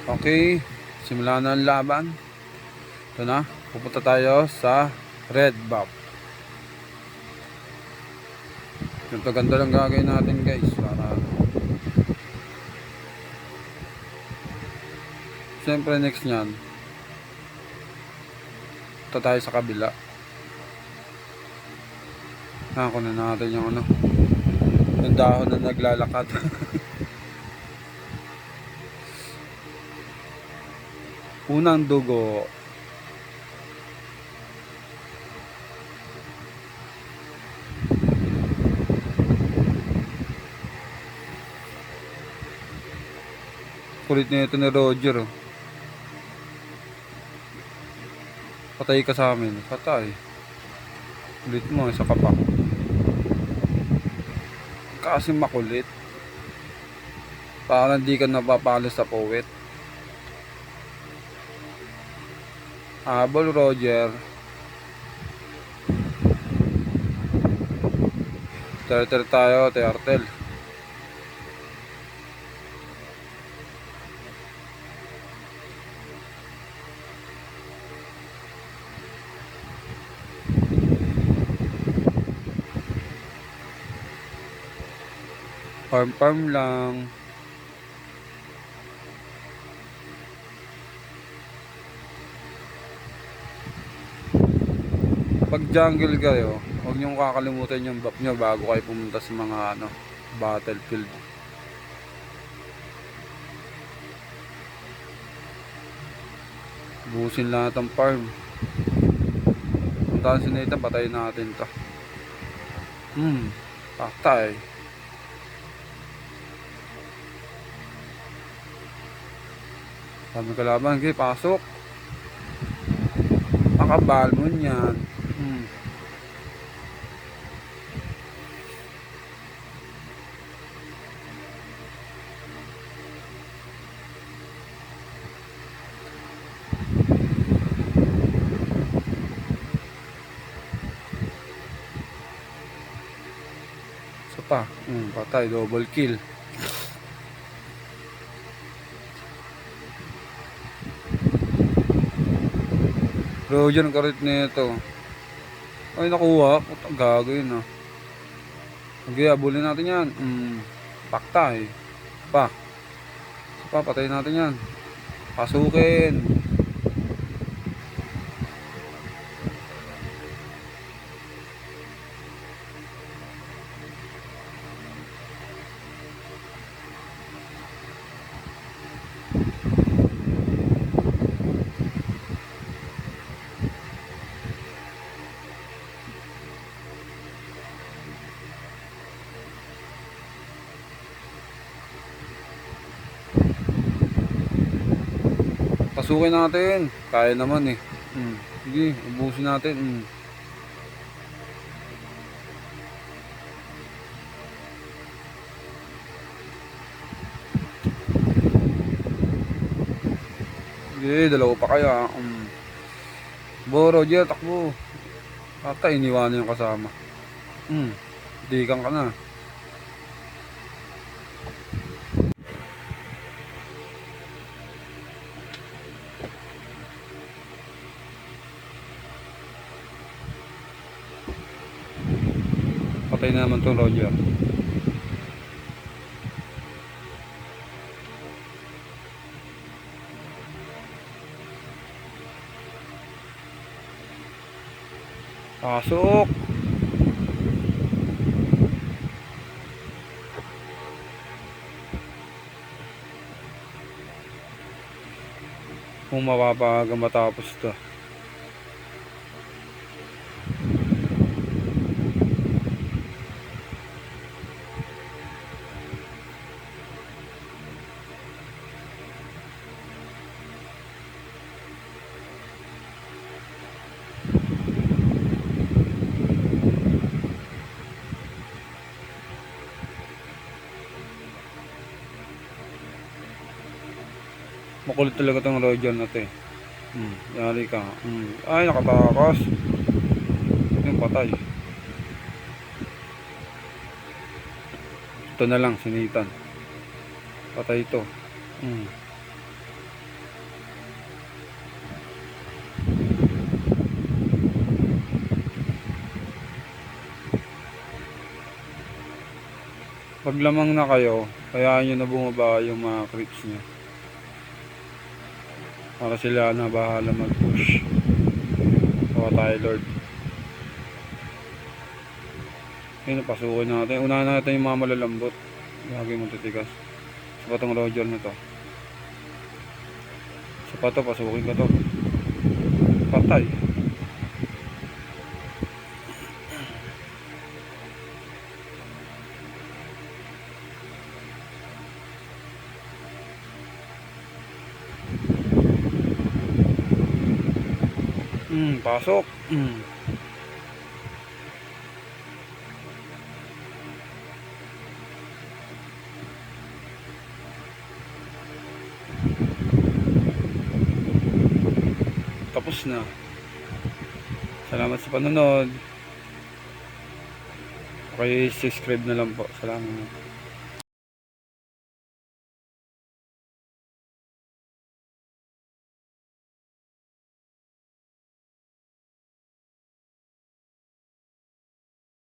Okay, simulan na ang laban. Ito na, pupunta tayo sa red buff. Ganito ganda lang gagawin natin guys, para siyempre next nyan ito tayo sa kabila. Kunin natin yung yung dahon na naglalakad. Unang dugo. Kulit na ito ni Roger. Patay ka sa amin. Patay. Kulit mo, isa ka pa. Kasi makulit. Parang di ka napapalo sa puwet. Habol Roger. Turtle tayo, turtle. Farm lang. Pag jungle kayo, huwag niyong kakalimutan yung buff nyo bago kayo pumunta sa mga battlefield. Busin lahat ang farm. Puntahan si Nathan, patayin natin to. Patay. Sabi kalaban, okay, pasok. Makabalmon yan. Isa pa. Patay, double kill. Roger ang karit nito. Ay, nakuha. Putang gago yun ah. Okay, abulin natin yan. Paktay. Pa. Patayin natin yan. Pasukin. Pasukin natin. Kaya naman eh. Sige, ubusin natin. Sige, dalawa pa kaya. Roger, takbo. Ata, iniwanan yung kasama. Digang ka na. Patay na naman tong Roger. Pasok. Kung mapapaga matapos to. Makulit talaga tong Roger na to eh. Yari ka. Ay, nakatakas. Yung patay. Ito na lang, sinitan. Patay ito. Pag lamang na kayo, kaya nyo na bumaba yung mga creeps nyo. Para sila na bahala mag-push. Kawa tayo Lord. Ayun, pasukin natin. Unahan natin yung mga malalambot. Lagi mo titigas. Sa patong Roger na to. Sa pato, pasukin ko to. Patay. Pasok. Tapos na. Salamat sa panonood. Okay, subscribe na lang po. Salamat.